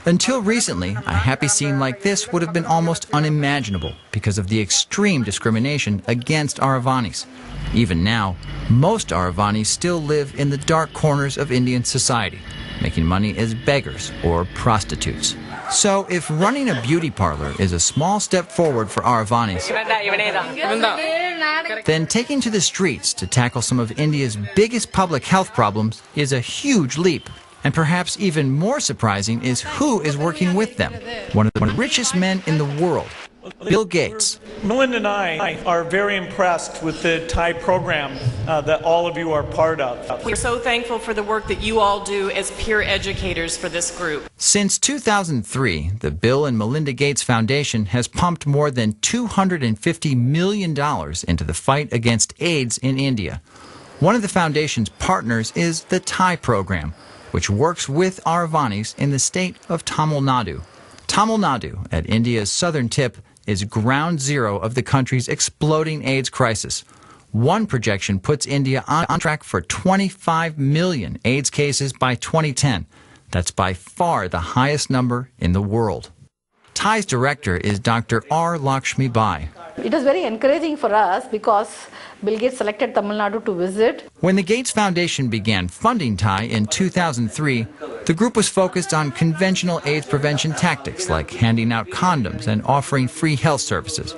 Until recently, a happy scene like this would have been almost unimaginable because of the extreme discrimination against Aravaanis. Even now, most Aravaani still live in the dark corners of Indian society, making money as beggars or prostitutes. So if running a beauty parlor is a small step forward for Aravaanis, then taking to the streets to tackle some of India's biggest public health problems is a huge leap. And perhaps even more surprising is who is working with them. One of the richest men in the world, Bill Gates. Melinda and I are very impressed with the Thai program that all of you are part of. We're so thankful for the work that you all do as peer educators for this group. Since 2003, the Bill and Melinda Gates Foundation has pumped more than $250 million into the fight against AIDS in India. One of the foundation's partners is the Thai program, which works with Aravaanis in the state of Tamil Nadu. Tamil Nadu, at India's southern tip, is ground zero of the country's exploding AIDS crisis. One projection puts India on track for 25 million AIDS cases by 2010. That's by far the highest number in the world. Thai's director is Dr. R. Lakshmi Bai. It was very encouraging for us because Bill Gates selected Tamil Nadu to visit. When the Gates Foundation began funding Thai in 2003, the group was focused on conventional AIDS prevention tactics like handing out condoms and offering free health services.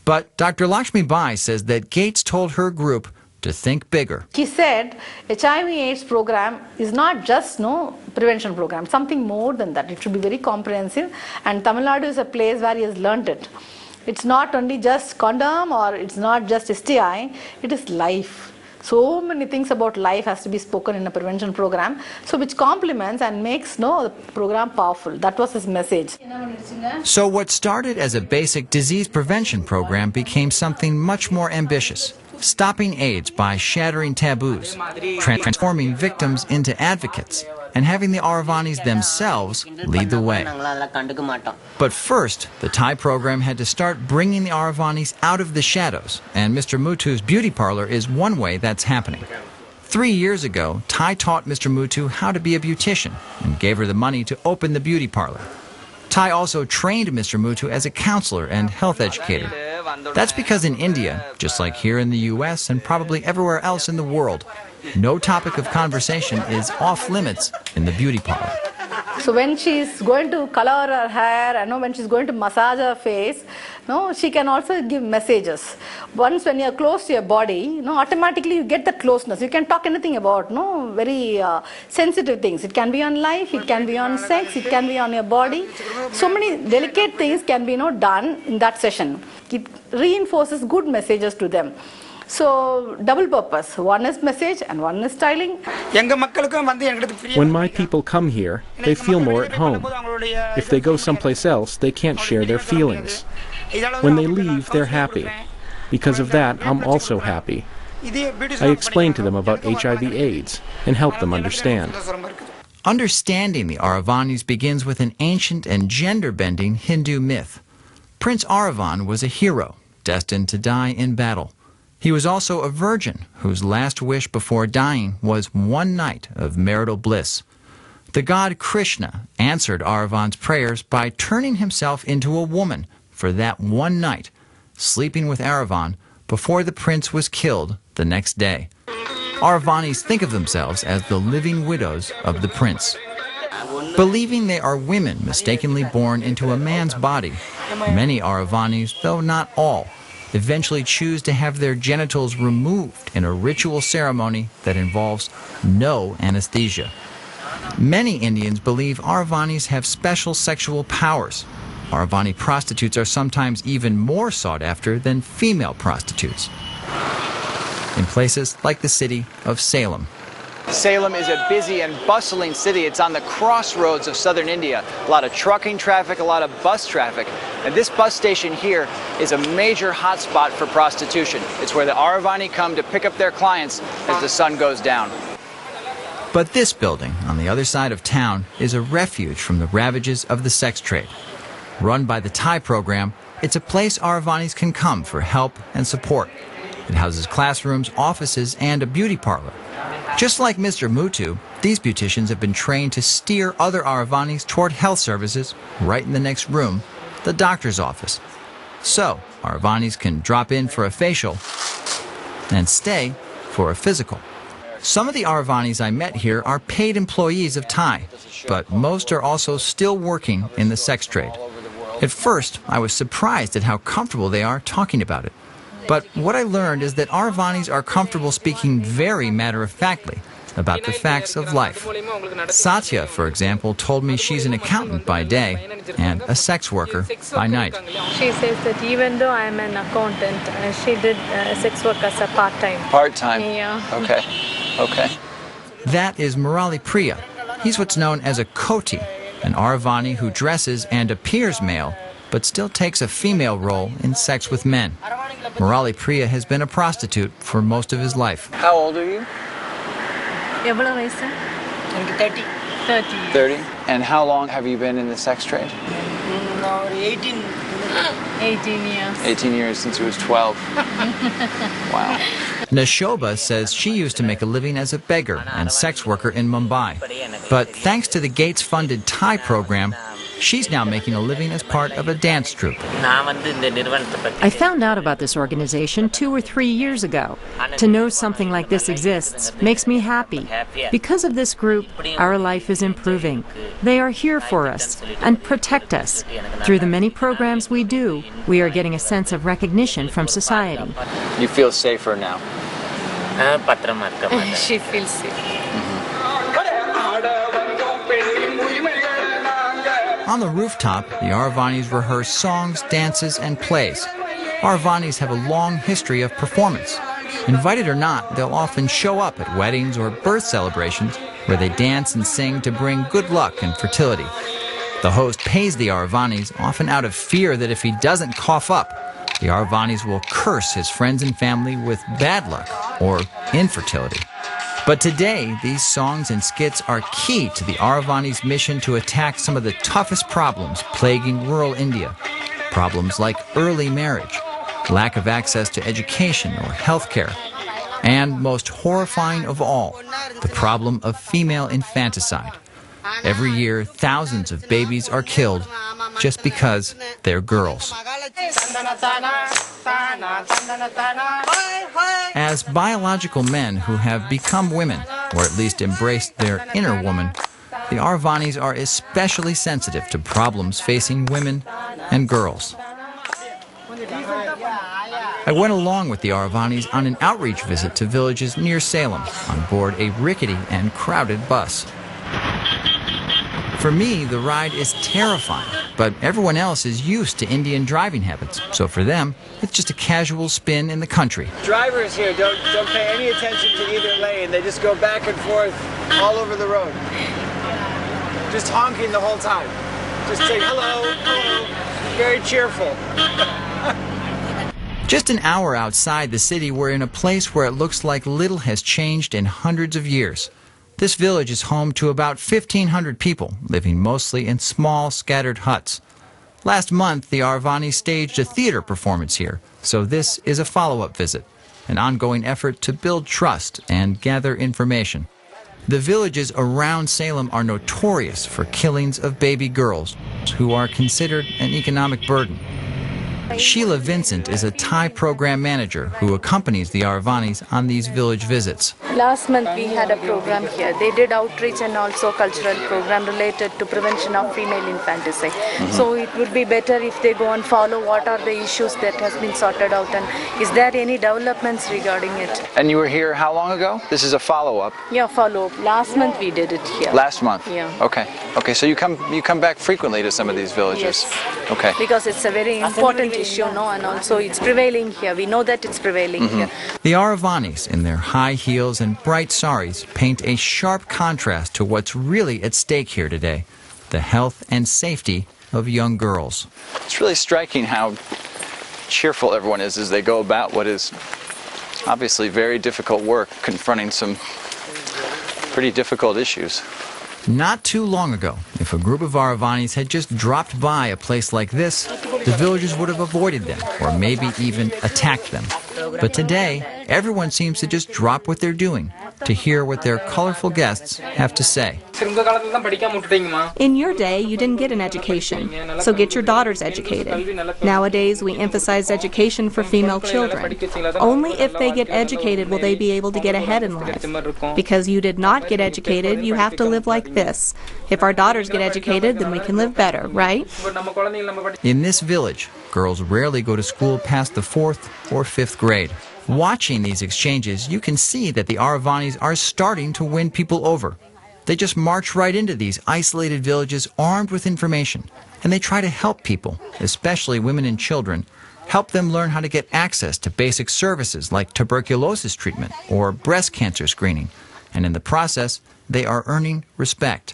But Dr. Lakshmi Bai says that Gates told her group to think bigger. He said HIV/AIDS program is not just prevention program, something more than that. It should be very comprehensive, and Tamil Nadu is a place where he has learnt it. It's not only just condom or it's not just STI, it is life. So many things about life has to be spoken in a prevention program, so which complements and makes the program powerful. That was his message. So what started as a basic disease prevention program became something much more ambitious. Stopping AIDS by shattering taboos, transforming victims into advocates, and having the Aravaanis themselves lead the way. But first, the Thai program had to start bringing the Aravaanis out of the shadows, and Mr. Mutu's beauty parlor is one way that's happening. 3 years ago, Thai taught Mr. Mutu how to be a beautician and gave her the money to open the beauty parlor. Thai also trained Mr. Mutu as a counselor and health educator. That's because in India, just like here in the US and probably everywhere else in the world, no topic of conversation is off limits in the beauty parlor. So when she's going to color her hair, when she's going to massage her face, she can also give messages. Once when you're close to your body, automatically you get the closeness. You can talk anything about, very sensitive things. It can be on life, it can be on sex, it can be on your body. So many delicate things can be done in that session. It reinforces good messages to them. So, double purpose. One is message and one is styling. When my people come here, they feel more at home. If they go someplace else, they can't share their feelings. When they leave, they're happy. Because of that, I'm also happy. I explain to them about HIV/AIDS and help them understand. Understanding the Aravaanis begins with an ancient and gender-bending Hindu myth. Prince Aravan was a hero, destined to die in battle. He was also a virgin whose last wish before dying was one night of marital bliss. The god Krishna answered Aravan's prayers by turning himself into a woman for that one night, sleeping with Aravan before the prince was killed the next day. Aravaanis think of themselves as the living widows of the prince. Believing they are women mistakenly born into a man's body, many Aravaanis, though not all, eventually choose to have their genitals removed in a ritual ceremony that involves no anesthesia. Many Indians believe Aravaanis have special sexual powers. Aravaani prostitutes are sometimes even more sought after than female prostitutes in places like the city of Salem. Salem is a busy and bustling city. It's on the crossroads of southern India. A lot of trucking traffic, a lot of bus traffic. And this bus station here is a major hotspot for prostitution. It's where the Aravaani come to pick up their clients as the sun goes down. But this building, on the other side of town, is a refuge from the ravages of the sex trade. Run by the Thai program, it's a place Aravaanis can come for help and support. It houses classrooms, offices, and a beauty parlor. Just like Mr. Mutu, these beauticians have been trained to steer other Aravaanis toward health services right in the next room, the doctor's office. So, Aravaanis can drop in for a facial and stay for a physical. Some of the Aravaanis I met here are paid employees of Thai, but most are also still working in the sex trade. At first, I was surprised at how comfortable they are talking about it. But what I learned is that Aravanis are comfortable speaking very matter-of-factly about the facts of life. Satya, for example, told me she's an accountant by day and a sex worker by night. She says that even though I'm an accountant, she did sex work as a part-time. Part-time? Yeah. Okay. Okay. That is Murali Priya. He's what's known as a koti, an Aravani who dresses and appears male, but still takes a female role in sex with men. Murali Priya has been a prostitute for most of his life. How old are you? 30. 30. And how long have you been in the sex trade? 18 years. 18 years, since you was 12. Wow. Nashoba says she used to make a living as a beggar and sex worker in Mumbai. But thanks to the Gates-funded Thai program, she's now making a living as part of a dance troupe. I found out about this organization 2 or 3 years ago. To know something like this exists makes me happy. Because of this group, our life is improving. They are here for us and protect us. Through the many programs we do, we are getting a sense of recognition from society. You feel safer now? She feels safe. On the rooftop, the Aravanis rehearse songs, dances, and plays. Aravanis have a long history of performance. Invited or not, they'll often show up at weddings or birth celebrations where they dance and sing to bring good luck and fertility. The host pays the Aravanis, often out of fear that if he doesn't cough up, the Aravanis will curse his friends and family with bad luck or infertility. But today, these songs and skits are key to the Aravani's mission to attack some of the toughest problems plaguing rural India. Problems like early marriage, lack of access to education or health care, and most horrifying of all, the problem of female infanticide. Every year, thousands of babies are killed just because they're girls. As biological men who have become women, or at least embraced their inner woman, the Aravanis are especially sensitive to problems facing women and girls. I went along with the Aravanis on an outreach visit to villages near Salem on board a rickety and crowded bus. For me, the ride is terrifying, but everyone else is used to Indian driving habits, so for them, it's just a casual spin in the country. Drivers here don't pay any attention to either lane. They just go back and forth all over the road. Just honking the whole time. Just saying hello, hello. Very cheerful. Just an hour outside the city, we're in a place where it looks like little has changed in hundreds of years. This village is home to about 1,500 people, living mostly in small, scattered huts. Last month, the Aravanis staged a theater performance here, so this is a follow-up visit, an ongoing effort to build trust and gather information. The villages around Salem are notorious for killings of baby girls, who are considered an economic burden. Sheila Vincent is a Thai program manager who accompanies the Aravanis on these village visits. Last month we had a program here. They did outreach and also cultural program related to prevention of female infanticide. So it would be better if they go and follow what are the issues that has been sorted out and is there any developments regarding it. And you were here how long ago? This is a follow-up. Yeah, follow-up. Last month we did it here. Last month? Yeah. Okay. Okay, so you come back frequently to some of these villages? Yes. Okay. Because it's a very important issue, no? And also it's prevailing here. We know that it's prevailing here. The Aravanis, in their high heels and bright saris, paint a sharp contrast to what's really at stake here today, the health and safety of young girls. It's really striking how cheerful everyone is as they go about what is obviously very difficult work, confronting some pretty difficult issues. Not too long ago, if a group of Aravanis had just dropped by a place like this, the villagers would have avoided them or maybe even attacked them. But today, everyone seems to just drop what they're doing, to hear what their colorful guests have to say. In your day, you didn't get an education, so get your daughters educated. Nowadays, we emphasize education for female children. Only if they get educated will they be able to get ahead in life. Because you did not get educated, you have to live like this. If our daughters get educated, then we can live better, right? In this village, girls rarely go to school past the 4th or 5th grade. Watching these exchanges, you can see that the Aravaanis are starting to win people over. They just march right into these isolated villages armed with information, and they try to help people, especially women and children, help them learn how to get access to basic services like tuberculosis treatment or breast cancer screening. And in the process, they are earning respect.